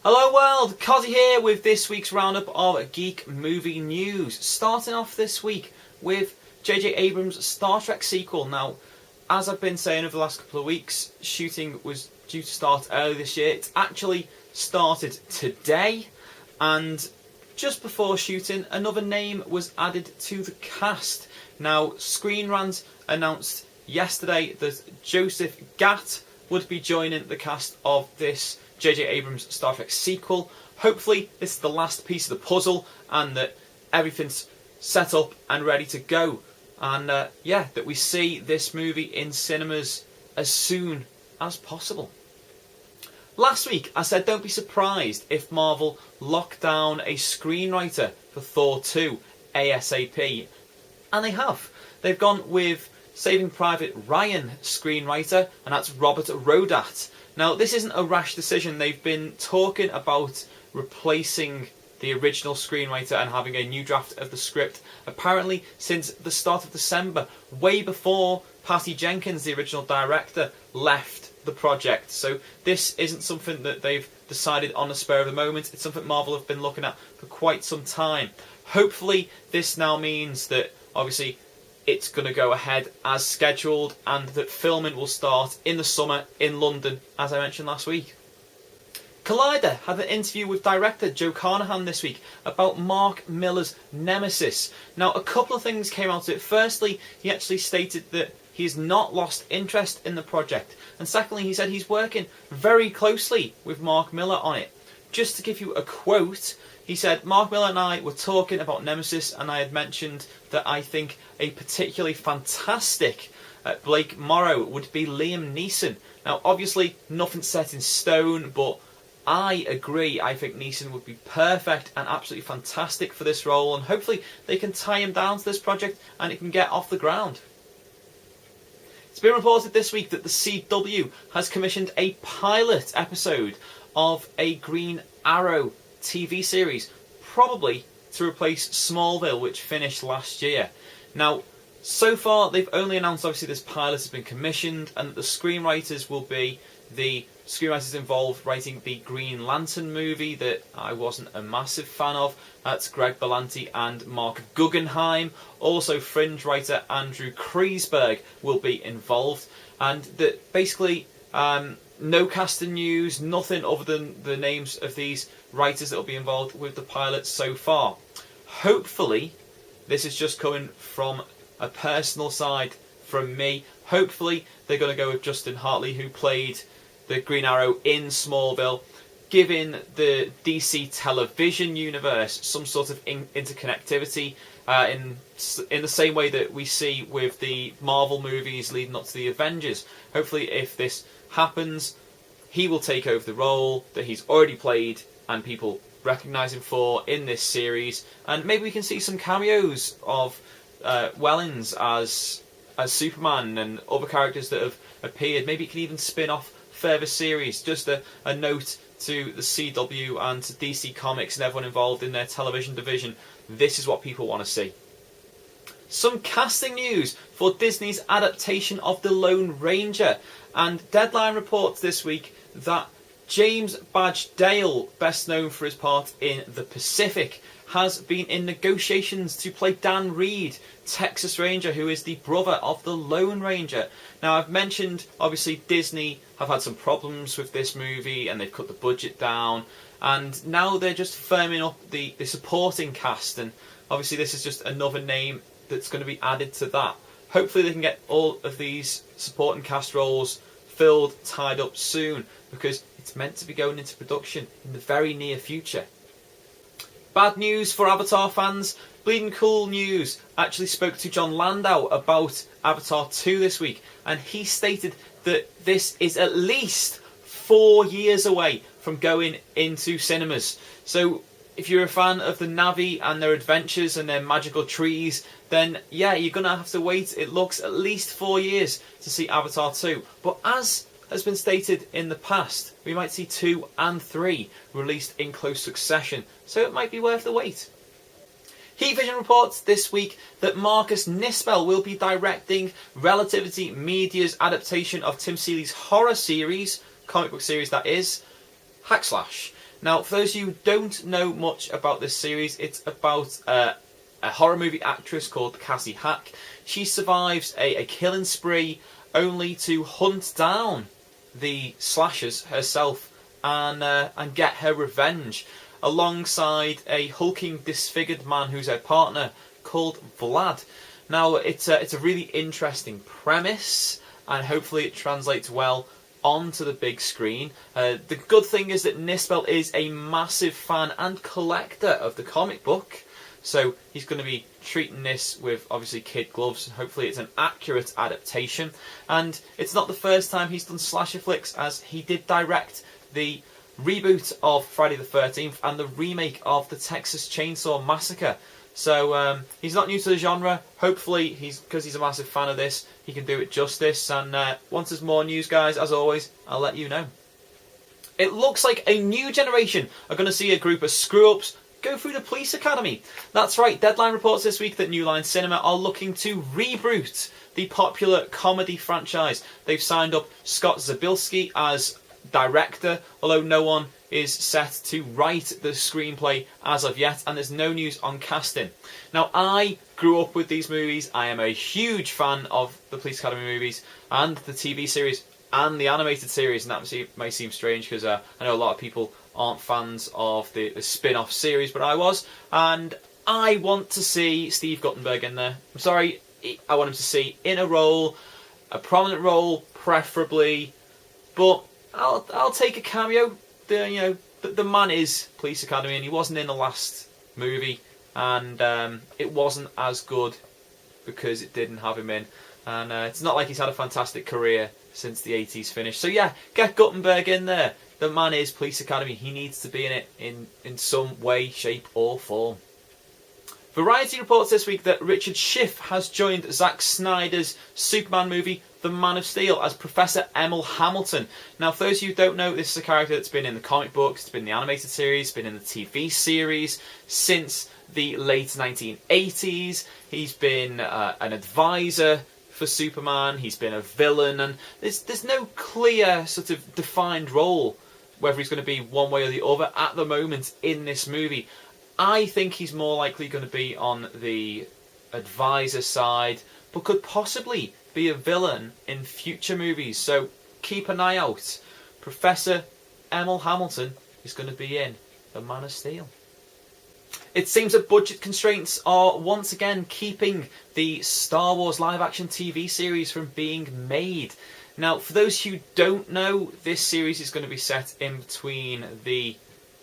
Hello world, Cozzy here with this week's roundup of Geek Movie news. Starting off this week with J.J. Abrams' Star Trek sequel. Now, as I've been saying over the last couple of weeks, shooting was due to start early this year. It's actually started today, and just before shooting, another name was added to the cast. Now, Screen Rant announced yesterday that Joseph Gatt would be joining the cast of this J.J. Abrams Star Trek sequel. Hopefully this is the last piece of the puzzle and that everything's set up and ready to go. And that we see this movie in cinemas as soon as possible. Last week I said don't be surprised if Marvel locked down a screenwriter for Thor 2 ASAP. And they have. They've gone with Saving Private Ryan screenwriter, and that's Robert Rodat. Now, this isn't a rash decision. They've been talking about replacing the original screenwriter and having a new draft of the script, apparently since the start of December, way before Patty Jenkins, the original director, left the project. So this isn't something that they've decided on the spur of the moment. It's something Marvel have been looking at for quite some time. Hopefully this now means that, obviously, it's going to go ahead as scheduled and that filming will start in the summer in London, as I mentioned last week. Collider had an interview with director Joe Carnahan this week about Mark Millar's Nemesis. Now, a couple of things came out of it. Firstly, he actually stated that he has not lost interest in the project. And secondly, he said he's working very closely with Mark Millar on it. Just to give you a quote, he said, Mark Millar and I were talking about Nemesis, and I had mentioned that I think a particularly fantastic Blake Morrow would be Liam Neeson. Now, obviously, nothing's set in stone, but I agree. I think Neeson would be perfect and absolutely fantastic for this role, and hopefully they can tie him down to this project and it can get off the ground. It's been reported this week that the CW has commissioned a pilot episode of a Green Arrow TV series, probably to replace Smallville, which finished last year. Now, so far they've only announced obviously this pilot has been commissioned and that the screenwriters will be the screenwriters involved writing the Green Lantern movie that I wasn't a massive fan of. That's Greg Berlanti and Mark Guggenheim. Also, Fringe writer Andrew Kreisberg will be involved, and that basically no casting news, nothing other than the names of these writers that will be involved with the pilot so far. Hopefully this is just coming from a personal side from me. Hopefully they're going to go with Justin Hartley, who played the Green Arrow in Smallville, giving the DC television universe some sort of interconnectivity in the same way that we see with the Marvel movies leading up to the Avengers. Hopefully if this happens, he will take over the role that he's already played and people recognise him for in this series, and maybe we can see some cameos of Wellens as Superman and other characters that have appeared. Maybe it can even spin off further series. Just a note to the CW and to DC Comics and everyone involved in their television division. This is what people want to see. Some casting news for Disney's adaptation of The Lone Ranger, and Deadline reports this week that James Badge Dale, best known for his part in The Pacific, has been in negotiations to play Dan Reed, Texas Ranger, who is the brother of the Lone Ranger. Now, I've mentioned, obviously, Disney have had some problems with this movie and they've cut the budget down, and now they're just firming up the supporting cast, and obviously this is just another name that's going to be added to that. Hopefully they can get all of these supporting cast roles filled, tied up soon, because it's meant to be going into production in the very near future. Bad news for Avatar fans. Bleeding Cool News actually spoke to John Landau about Avatar 2 this week, and he stated that this is at least 4 years away from going into cinemas. So if you're a fan of the Na'vi and their adventures and their magical trees, then yeah, you're going to have to wait. It looks at least 4 years to see Avatar 2. But as has been stated in the past, we might see 2 and 3 released in close succession, so it might be worth the wait. Heat Vision reports this week that Marcus Nispel will be directing Relativity Media's adaptation of Tim Seeley's horror series, comic book series that is, Hackslash. Now, for those of you who don't know much about this series, it's about a horror movie actress called Cassie Hack. She survives a killing spree only to hunt down the slashers herself and get her revenge alongside a hulking, disfigured man who's her partner called Vlad. Now, it's a really interesting premise, and hopefully it translates well onto the big screen. The good thing is that Nispel is a massive fan and collector of the comic book, so he's going to be treating this with obviously kid gloves. Hopefully it's an accurate adaptation, and it's not the first time he's done slasher flicks, as he did direct the reboot of Friday the 13th and the remake of the Texas Chainsaw Massacre. So he's not new to the genre. Hopefully, because he's a massive fan of this, he can do it justice. And once there's more news, guys, as always, I'll let you know. It looks like a new generation are going to see a group of screw-ups go through the police academy. That's right, Deadline reports this week that New Line Cinema are looking to reboot the popular comedy franchise. They've signed up Scott Zabilski as director, although no one is set to write the screenplay as of yet, and there's no news on casting. Now, I grew up with these movies. I am a huge fan of the Police Academy movies and the TV series and the animated series, and that may seem strange because I know a lot of people aren't fans of the spin-off series, but I was, and I want to see Steve Guttenberg in there. I'm sorry, I want him to see in a role, a prominent role, preferably, but I'll take a cameo. The man is Police Academy, and he wasn't in the last movie, and it wasn't as good because it didn't have him in, and it's not like he's had a fantastic career since the 80s finished. So yeah, get Guttenberg in there. The man is Police Academy. He needs to be in it in some way, shape or form. Variety reports this week that Richard Schiff has joined Zack Snyder's Superman movie The Man of Steel as Professor Emil Hamilton. Now, for those of you who don't know, this is a character that's been in the comic books, it's been in the animated series, it's been in the TV series since the late 1980s. He's been an advisor for Superman, he's been a villain, and there's no clear sort of defined role, whether he's going to be one way or the other at the moment in this movie. I think he's more likely going to be on the advisor side, but could possibly be a villain in future movies. So keep an eye out. Professor Emil Hamilton is going to be in The Man of Steel. It seems that budget constraints are once again keeping the Star Wars live-action TV series from being made. Now, for those who don't know, this series is going to be set in between the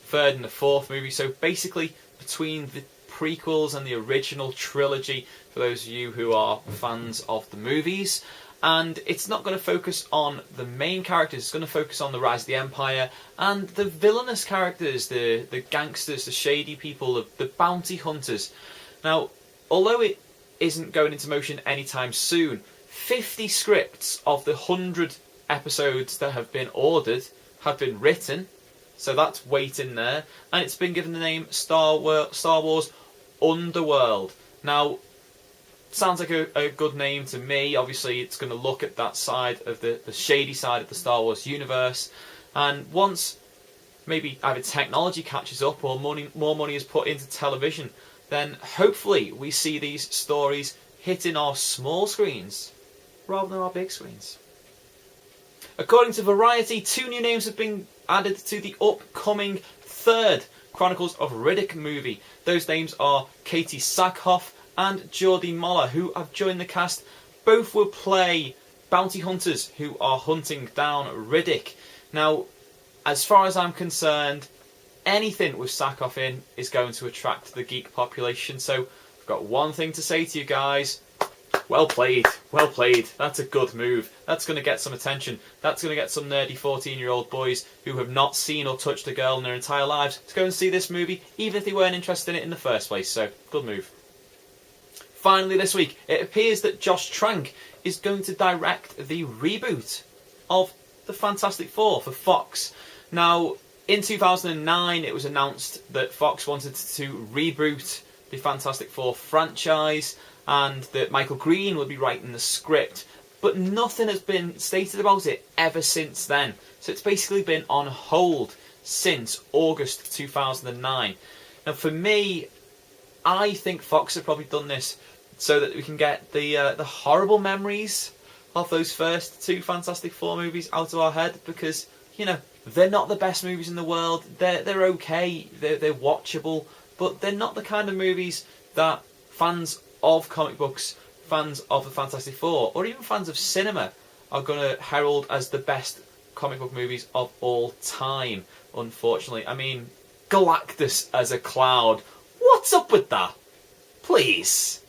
third and the fourth movie, so basically between the prequels and the original trilogy, for those of you who are fans of the movies. And it's not going to focus on the main characters, it's going to focus on the rise of the Empire and the villainous characters, the gangsters, the shady people, the bounty hunters. Now, although it isn't going into motion anytime soon, 50 scripts of the 100 episodes that have been ordered have been written, so that's waiting there, and it's been given the name Star Wars Underworld. Now, sounds like a good name to me. Obviously, it's going to look at that side of the shady side of the Star Wars universe, and once maybe either technology catches up or more money is put into television, then hopefully we see these stories hitting our small screens rather than our big screens. According to Variety, 2 new names have been added to the upcoming third Chronicles of Riddick movie. Those names are Katie Sackhoff and Jodie Moller, who have joined the cast. Both will play bounty hunters who are hunting down Riddick. Now, as far as I'm concerned, anything with Sackhoff in is going to attract the geek population. So I've got one thing to say to you guys. Well played, well played. That's a good move. That's going to get some attention. That's going to get some nerdy 14-year-old boys who have not seen or touched a girl in their entire lives to go and see this movie, even if they weren't interested in it in the first place. So, good move. Finally this week, it appears that Josh Trank is going to direct the reboot of the Fantastic Four for Fox. Now, in 2009, it was announced that Fox wanted to reboot the Fantastic Four franchise, and that Michael Green would be writing the script, but nothing has been stated about it ever since then. So it's basically been on hold. since August 2009. Now for me, I think Fox have probably done this so that we can get the horrible memories of those first two Fantastic Four movies out of our head, because, you know, they're not the best movies in the world. They're okay, they're watchable, but they're not the kind of movies that fans of comic books, fans of the Fantastic Four, or even fans of cinema are going to herald as the best comic book movies of all time, unfortunately. I mean, Galactus as a cloud. What's up with that? Please.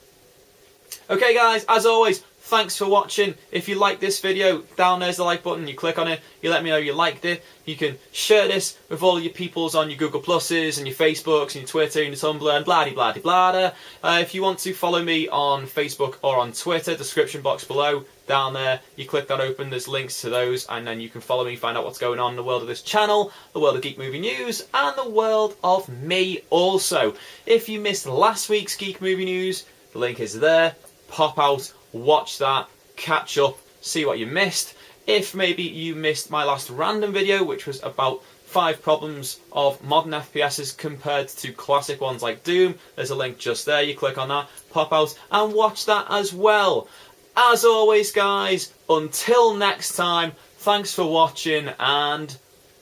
Okay guys, as always, thanks for watching. If you like this video, down there's the like button. You click on it, you let me know you liked it. You can share this with all your peoples on your Google Pluses and your Facebooks and your Twitter and your Tumblr and blah-de-blah-de-blah-da. If you want to follow me on Facebook or on Twitter, description box below, down there, you click that open, there's links to those, and then you can follow me, find out what's going on in the world of this channel, the world of Geek Movie News, and the world of me also. If you missed last week's Geek Movie News, the link is there. Pop out, watch that, catch up, see what you missed. If maybe you missed my last random video, which was about 5 problems of modern FPSs compared to classic ones like Doom, there's a link just there. You click on that, pop out and watch that as well. As always guys, until next time, thanks for watching and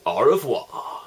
au revoir.